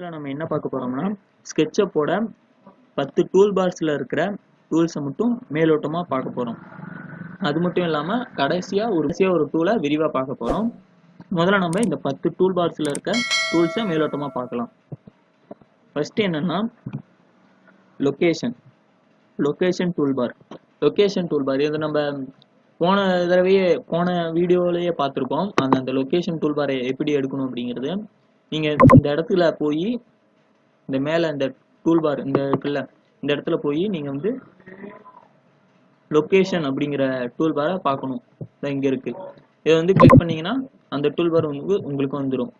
வீடியோல நம்ம என்ன பார்க்க போறோம்னா ஸ்கெட்சப்போட 10 டூல் பார்ஸ்ல இருக்கிற டூல்ஸை மட்டும் மேலோட்டமா பார்க்க போறோம். அது மட்டும் இல்லாம கடைசியா ஒரு டூலை விரிவா பார்க்க போறோம். முதல்ல நம்ம இந்த 10 டூல் பார்ஸ்ல இருக்க டூல்ஸை மேலோட்டமா பார்க்கலாம். ஃபர்ஸ்ட் என்னன்னா லொகேஷன் டூல்பார். இது நம்ம போன வீடியோலயே பார்த்துருக்கோம். அந்த லொகேஷன் டூல்பாரை எப்படி எடுக்கணும் அப்படிங்கிறது. நீங்க இந்த இடத்துல போய் இந்த மேல இந்த டூல்பார் இந்த இருக்குல்ல, இந்த இடத்துல போய் நீங்க வந்து லொகேஷன் அப்படிங்கிற டூல்பாரை பார்க்கணும். இங்க இருக்கு. இதை வந்து கிளிக் பண்ணீங்கன்னா அந்த டூல்பார் உங்களுக்கு வந்துடும்.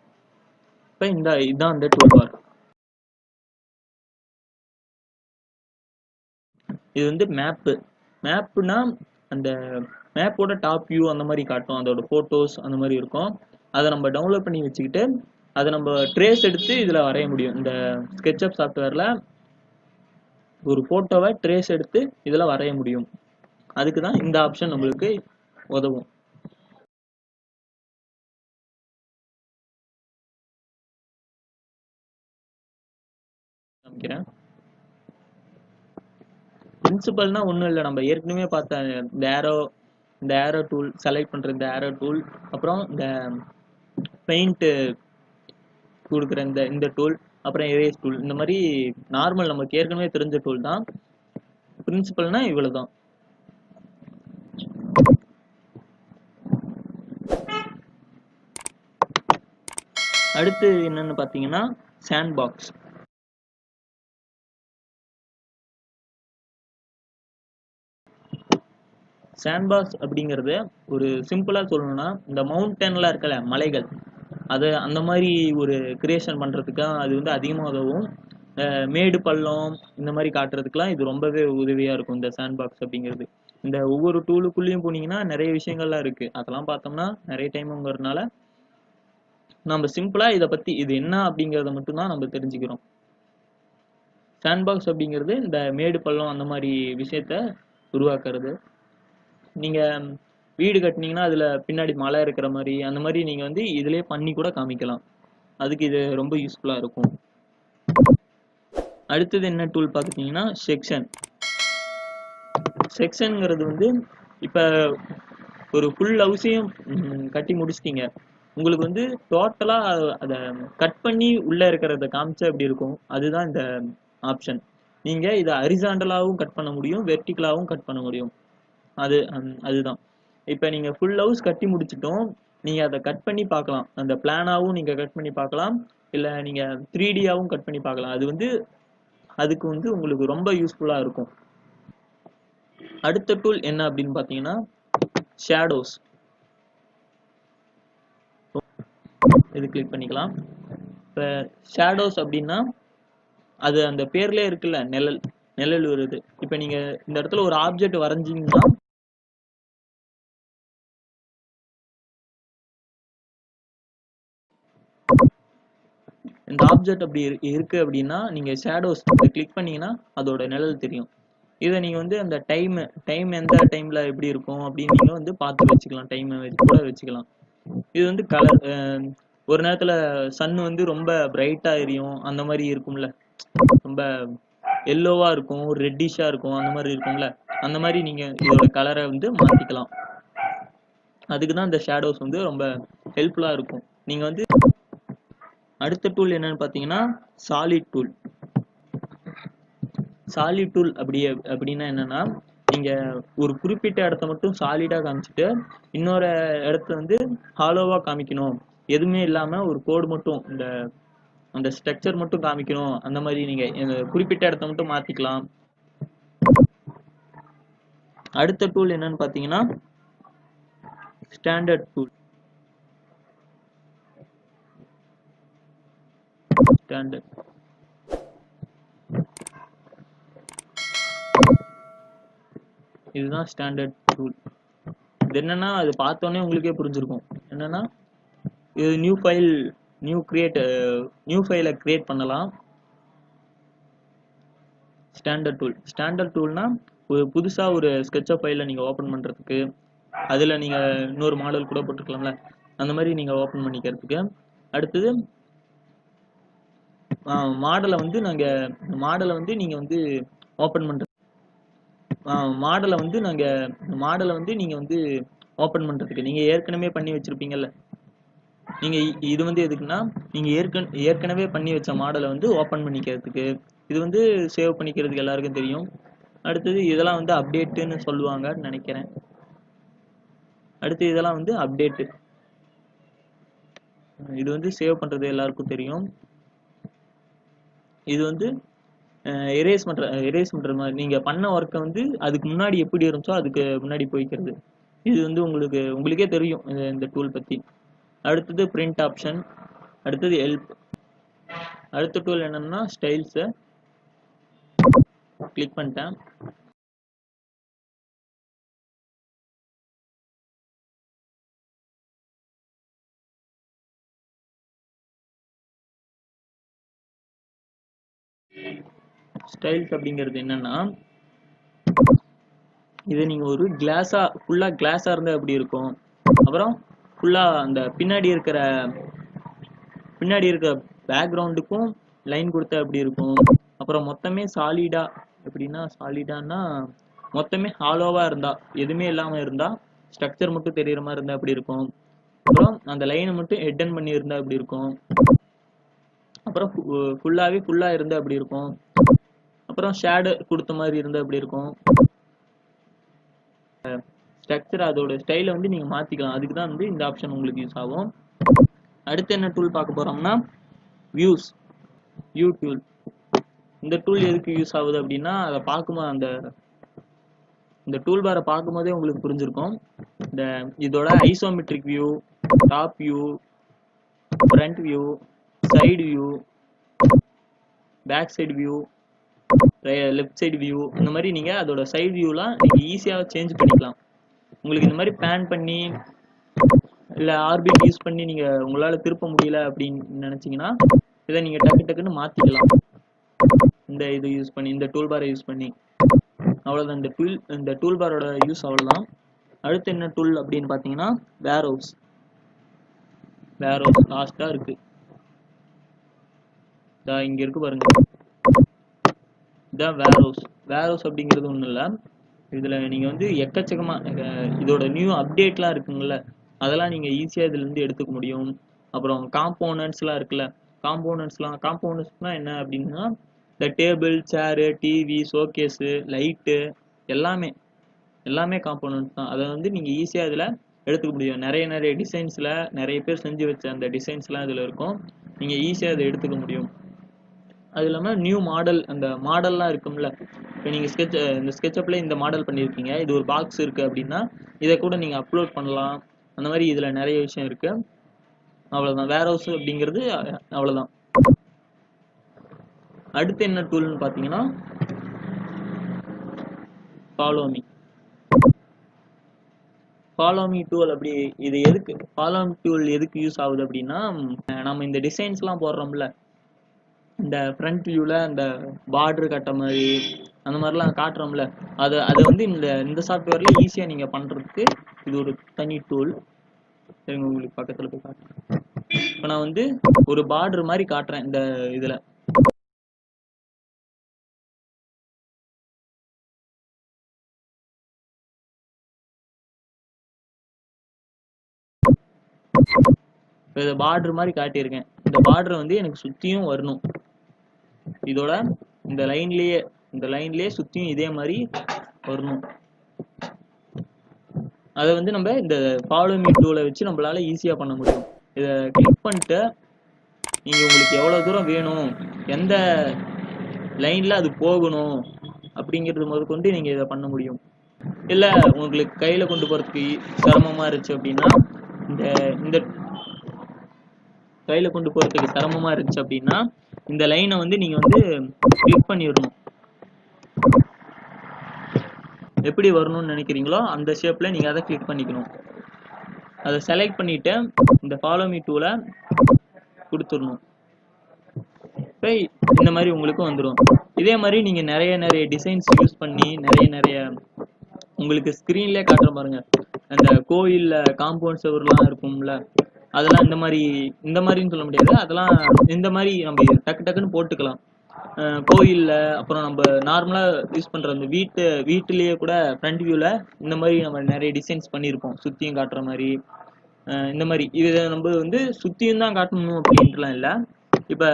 இப்போ இதுதான் அந்த டூல்பார். இது வந்து மேப்புனா அந்த மேப்போட டாப் வியூ அந்த மாதிரி காட்டும். அதோட போட்டோஸ் அந்த மாதிரி இருக்கும். அதை நம்ம டவுன்லோட் பண்ணி வச்சுக்கிட்டு அதை நம்ம ட்ரேஸ் எடுத்து இதுல வரைய முடியும். இந்த ஸ்கெட்சப் சாஃப்ட்வேர்ல ஒரு போட்டோவை ட்ரேஸ் எடுத்து இதுல வரைய முடியும். அதுக்கு தான் இந்த ஆப்ஷன் நம்மளுக்கு உதவும். காமிக்கிறேன். பிரின்சிபல்னா ஒன்றும் இல்லை, நம்ம ஏற்கனவே பார்த்த இந்த ஏரோ டூல் செலக்ட் பண்ற இந்த ஏரோ டூல், அப்புறம் இந்த பெயிண்ட் கொடுக்குற இந்த டூல், அப்புறம் எரேஸ் டூல், இந்த மாதிரி நார்மல் நமக்கு ஏற்கனவே தெரிஞ்ச டூல் தான். பிரின்சிபல்னா இவ்வளவுதான். அடுத்து என்னன்னு பாத்தீங்கன்னா சாண்ட்பாக்ஸ். சாண்ட்பாக்ஸ் அப்படிங்கிறது ஒரு சிம்பிளா சொல்லணும்னா இந்த மவுண்டன்லாம் இருக்கல, மலைகள், அது அந்த மாதிரி ஒரு கிரியேஷன் பண்றதுக்கு அது வந்து அதிகமாக உதவும். மேடு பள்ளம் இந்த மாதிரி காட்டுறதுக்குலாம் இது ரொம்பவே உதவியா இருக்கும் இந்த சாண்ட்பாக்ஸ் அப்படிங்கிறது. இந்த ஒவ்வொரு டூலுக்குள்ளேயும் போனீங்கன்னா நிறைய விஷயங்கள்லாம் இருக்கு. அதெல்லாம் பார்த்தோம்னா நிறைய டைம்ங்கிறதுனால நம்ம சிம்பிளா இதை பத்தி இது என்ன அப்படிங்கிறத மட்டும்தான் நம்ம தெரிஞ்சுக்கிறோம். சாண்ட்பாக்ஸ் அப்படிங்கிறது இந்த மேடு பள்ளம் அந்த மாதிரி விஷயத்த உருவாக்குறது. நீங்க வீடு கட்டினீங்கன்னா அதுல பின்னாடி மலை இருக்கிற மாதிரி அந்த மாதிரி நீங்க வந்து இதுலயே பண்ணி கூட காமிக்கலாம். அதுக்கு இது ரொம்ப யூஸ்ஃபுல்லா இருக்கும். அடுத்தது என்ன டூல் பார்த்துட்டீங்கன்னா செக்ஷன்ங்கிறது வந்து இப்ப ஒரு ஃபுல் ஹவுஸையும் கட்டி முடிச்சிட்டீங்க. உங்களுக்கு வந்து டோட்டலா அதை கட் பண்ணி உள்ள இருக்கிறத காமிச்சா எப்படி இருக்கும், அதுதான் இந்த ஆப்ஷன். நீங்க இதை ஹரிசாண்டலாவும் கட் பண்ண முடியும், வெர்டிகலாவும் கட் பண்ண முடியும். அதுதான். இப்ப நீங்க ஃபுல் ஹவுஸ் கட்டி முடிச்சிட்டோம், நீங்க அதை கட் பண்ணி பார்க்கலாம். அந்த பிளானாவும் நீங்க கட் பண்ணி பார்க்கலாம், இல்ல நீங்க 3Dயாவும் கட் பண்ணி பார்க்கலாம். அதுக்கு வந்து உங்களுக்கு ரொம்ப யூஸ்ஃபுல்லா இருக்கும். அடுத்த டூல் என்ன அப்படின்னு பாத்தீங்கன்னா ஷேடோஸ். இது கிளிக் பண்ணிக்கலாம். இப்ப ஷேடோஸ் அப்படின்னா அது அந்த பேர்லயே இருக்குல்ல, நிழல் வருது. இப்ப நீங்க இந்த இடத்துல ஒரு ஆப்ஜெக்ட் வரைஞ்சீங்கன்னா இந்த ஆப்ஜெக்ட் அப்படி இருக்கு அப்படின்னா நீங்க ஷேடோஸ் கிளிக் பண்ணீங்கன்னா அதோட நிழல் தெரியும். இதை நீங்க வந்து அந்த டைம் எந்த டைம்ல எப்படி இருக்கும் அப்படின்னு நீங்க வந்து பார்த்து வச்சுக்கலாம். டைம் கூட வச்சுக்கலாம். இது வந்து கலர், ஒரு நேரத்துல சன் வந்து ரொம்ப பிரைட்டா எரியும், அந்த மாதிரி இருக்கும்ல, ரொம்ப எல்லோவா இருக்கும், ரெட்டிஷா இருக்கும், அந்த மாதிரி இருக்கும்ல, அந்த மாதிரி நீங்க இதோட கலரை வந்து மாத்திக்கலாம். அதுக்குதான் இந்த ஷேடோஸ் வந்து ரொம்ப ஹெல்ப்ஃபுல்லா இருக்கும். நீங்க வந்து அடுத்த டூல் என்னன்னு பாத்தீங்கன்னா சாலிட் டூல் அப்படின்னா என்னன்னா, நீங்க ஒரு குறிப்பிட்ட இடத்த மட்டும் சாலிடா காமிச்சிட்டு இன்னொரு இடத்த வந்து ஹாலோவா காமிக்கணும், எதுவுமே இல்லாம ஒரு கோடு மட்டும் அந்த ஸ்ட்ரக்சர் மட்டும் காமிக்கணும், அந்த மாதிரி நீங்க குறிப்பிட்ட இடத்த மட்டும் மாத்திக்கலாம். அடுத்த டூல் என்னன்னு பாத்தீங்கன்னா ஸ்டாண்டர்ட் டூல். இதுதான் ஸ்டாண்டர்ட் டூல். இது என்னன்னா, அது பார்த்தோன்னே உங்களுக்கே புரிஞ்சிருக்கும். என்னன்னா இது நியூ ஃபைலை கிரியேட் பண்ணலாம். ஸ்டாண்டர்ட் டூல்னா ஒரு புதுசா ஒரு ஸ்கெட்சப் ஃபைலை நீங்க ஓபன் பண்றதுக்கு, அதுல நீங்க இன்னொரு மாடல் கூட போட்டுக்கலாம்ல, அந்த மாதிரி நீங்க ஓபன் பண்ணிக்கிறதுக்கு. அடுத்தது மாடலை வந்து மாடலை வந்து நீங்க வந்து ஓபன் பண்ற மாடலை வந்து நீங்க வந்து ஓபன் பண்றதுக்கு நீங்க ஏற்கனவே பண்ணி வச்சிருப்பீங்கல்ல. நீங்க இது வந்து எதுக்குன்னா, நீங்க ஏற்கனவே பண்ணி வச்ச மாடலை வந்து ஓபன் பண்ணிக்கிறதுக்கு. இது வந்து சேவ் பண்ணிக்கிறதுக்கு எல்லாருக்கும் தெரியும். அடுத்தது இதெல்லாம் வந்து அப்டேட்டுன்னு சொல்லுவாங்கன்னு நினைக்கிறேன். அடுத்து இதெல்லாம் வந்து அப்டேட்டு. இது வந்து சேவ் பண்றது எல்லாருக்கும் தெரியும். இது வந்து எரேஸ் பண்ற மாதிரி நீங்க பண்ண ஒர்க்கை வந்து அதுக்கு முன்னாடி எப்படி இருந்துச்சோ அதுக்கு முன்னாடி போய்க்கிறது. இது வந்து உங்களுக்கே தெரியும் இந்த டூல் பத்தி. அடுத்தது பிரிண்ட் ஆப்ஷன். அடுத்தது ஹெல்ப். அடுத்த டூல் என்னன்னா ஸ்டைல்ஸ். கிளிக் பண்ணிட்டேன். ஸ்டைல்ஸ் அப்படிங்கிறது என்னன்னா, இது நீங்க ஒரு ஃபுல்லா கிளாஸா இருந்தா எப்படி இருக்கும், அப்புறம் ஃபுல்லா அந்த பின்னாடி இருக்கிற பேக்ரவுண்டுக்கும் லைன் கொடுத்தா எப்படி இருக்கும், அப்புறம் மொத்தமே சாலிடான்னா மொத்தமே ஹாலோவா இருந்தா, எதுவுமே இல்லாம இருந்தா, ஸ்ட்ரக்சர் மட்டும் தெரியற மாதிரி இருந்தா எப்படி இருக்கும், அப்புறம் அந்த லைனை மட்டும் ஹெட்டன் பண்ணி இருந்தா எப்படி இருக்கும், அப்புறம் ஃபுல்லா இருந்தா எப்படி இருக்கும், அப்புறம் ஷேடு கொடுத்த மாதிரி இருந்தா எப்படி இருக்கும். ஸ்ட்ரக்சர் அதோட ஸ்டைலை வந்து நீங்க மாத்திக்கலாம். அதுக்கு தான் வந்து இந்த ஆப்ஷன் உங்களுக்கு யூஸ் ஆகும். அடுத்து என்ன டூல் பார்க்க போறோம்னா வியூ டூல். இந்த டூல் எதுக்கு யூஸ் ஆகுது அப்படின்னா, அதை பார்க்கும்போது இந்த டூல் பாரை பார்க்கும்போதே உங்களுக்கு புரிஞ்சிருக்கும். இதோட isometric view, top view, front view, side view, back side view, left side view, இந்த மாதிரி நீங்க அதோட சைடு வியூலாம் நீங்க ஈஸியா சேஞ்ச் பண்ணிக்கலாம். உங்களுக்கு இந்த மாதிரி பேன் பண்ணி இல்ல ஆர்பிட் யூஸ் பண்ணி நீங்க உங்களால திருப்ப முடியல அப்படின்னு நினைச்சீங்கன்னா, இதை நீங்க டக்குன்னு மாத்திக்கலாம். இந்த டூல் பாரை யூஸ் பண்ணி அவ்வளவுதான். இந்த டூல் பாரோட யூஸ் அவ்வளவுதான். அடுத்து என்ன டூல் அப்படின்னு பாத்தீங்கன்னா வேர்ஹவுஸ் லாஸ்டா இருக்கு. இங்க இருக்கு பாருங்க. இதான் வேர்ஹவுஸ் அப்படிங்கிறது ஒண்ணும் இல்ல. இதுல நீங்க வந்து எக்கச்சக்கமா இதோட நியூ அப்டேட்லாம் இருக்குங்கல்ல, அதெல்லாம் நீங்க ஈஸியா இதுல இருந்து எடுத்துக்க முடியும். அப்புறம் காம்போனன்ட்ஸ்லாம் இருக்குல்ல, காம்போனன்ட்ஸ்னா என்ன அப்படின்னா, இந்த டேபிள், சேரு, டிவி, ஷோகேஸ், லைட்டு எல்லாமே காம்போனன்ட்ஸ் தான். அதை வந்து நீங்க ஈஸியா இதுல எடுத்துக்க முடியும். நிறைய டிசைன்ஸ்ல நிறைய பேர் செஞ்சு வச்ச அந்த டிசைன்ஸ்லாம் இதுல இருக்கும். நீங்க ஈஸியா அதை எடுத்துக்க முடியும். அது இல்லாம நியூ மாடல், அந்த மாடல்லாம் இருக்கும்ல, இப்போ நீங்க இந்த ஸ்கெட்சப்ல இந்த மாடல் பண்ணியிருக்கீங்க, இது ஒரு பாக்ஸ் இருக்கு அப்படின்னா இதை கூட நீங்க அப்லோட் பண்ணலாம். அந்த மாதிரி இதுல நிறைய விஷயம் இருக்கு. அவ்வளவுதான். வேர்ஹவுஸ் அப்படிங்கிறது அவ்வளவுதான். அடுத்து என்ன டூல்னு பாத்தீங்கன்னா follow me tool. Follow me tool எதுக்கு யூஸ் ஆகுது அப்படின்னா, நம்ம இந்த டிசைன்ஸ்லாம் போடுறோம்ல, இந்த ஃப்ரண்ட் வியூல அந்த பார்டர் கட்ட மாதிரி அந்த மாதிரிலாம் காட்டுறோம்ல, அதை வந்து இந்த சாஃப்ட்வேர்ல ஈஸியா நீங்க பண்றதுக்கு இது ஒரு தனி டூல். சரிங்க, உங்களுக்கு பக்கத்துல போய் காட்டுறேன். இப்போ நான் வந்து ஒரு பார்டர் மாதிரி காட்டுறேன் இந்த இதுல. இதை பார்டர் மாதிரி காட்டியிருக்கேன். இந்த பார்டர் வந்து எனக்கு சுத்தியும் வரணும். இதோட இந்த லைன்லயே சுத்தியும் இதே மாதிரி வரணும். அதை வந்து நம்ம இந்த ஃபாலோ மீ டூலை வச்சு நம்மளால ஈஸியா பண்ண முடியும். இதை கிளிக் பண்ணிட்டு நீங்க உங்களுக்கு எவ்வளவு தூரம் வேணும், எந்த லைன்ல அது போகணும் அப்படிங்கிறது முதற்கொண்டு நீங்க இதை பண்ண முடியும். இல்ல உங்களுக்கு கையில கொண்டு போறதுக்கு சிரமமா இருந்துச்சு அப்படின்னா, இந்த கையில கொண்டு போறதுக்கு சிரமமா இருந்துச்சு அப்படின்னா இந்த லைனை வந்து நீங்க வந்து கிளிக் பண்ணிடணும். எப்படி வரணும்னு நினைக்கிறீங்களோ அந்த ஷேப்ல நீங்க அதை கிளிக் பண்ணிக்கணும். அதை செலக்ட் பண்ணிட்டு இந்த ஃபாலோ மீ டூலை கொடுத்துடணும். இப்போ இந்த மாதிரி உங்களுக்கு வந்துடும். இதே மாதிரி நீங்க நிறைய டிசைன்ஸ் யூஸ் பண்ணி நிறைய உங்களுக்கு ஸ்கிரீன்லேயே காட்டுற பாருங்க, அந்த கோயில்ல காம்பவுண்ட் செவர்லாம் இருக்கும்ல, அதெல்லாம் இந்த மாதிரின்னு சொல்ல முடியாது. அதெல்லாம் இந்த மாதிரி நம்ம டக்கு டக்குன்னு போட்டுக்கலாம். கோயில்ல அப்புறம் நம்ம நார்மலா யூஸ் பண்ற அந்த வீட்டுலயே கூட ஃப்ரண்ட் வியூல இந்த மாதிரி நம்ம நிறைய டிசைன்ஸ் பண்ணியிருப்போம். சுத்தியும் காட்டுற மாதிரி இந்த மாதிரி இதை நம்ம வந்து சுத்தியும் தான் காட்டணும் அப்படின்ட்டுலாம் இல்லை. இப்ப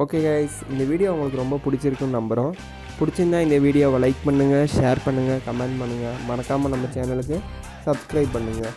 ஓகே கைஸ், இந்த வீடியோ உங்களுக்கு ரொம்ப பிடிச்சிருக்குன்னு நம்புகிறோம். பிடிச்சிருந்தா இந்த வீடியோவை லைக் பண்ணுங்கள், ஷேர் பண்ணுங்கள், கமெண்ட் பண்ணுங்கள். மறக்காமல் நம்ம சேனலுக்கு சப்ஸ்கிரைப் பண்ணுங்கள்.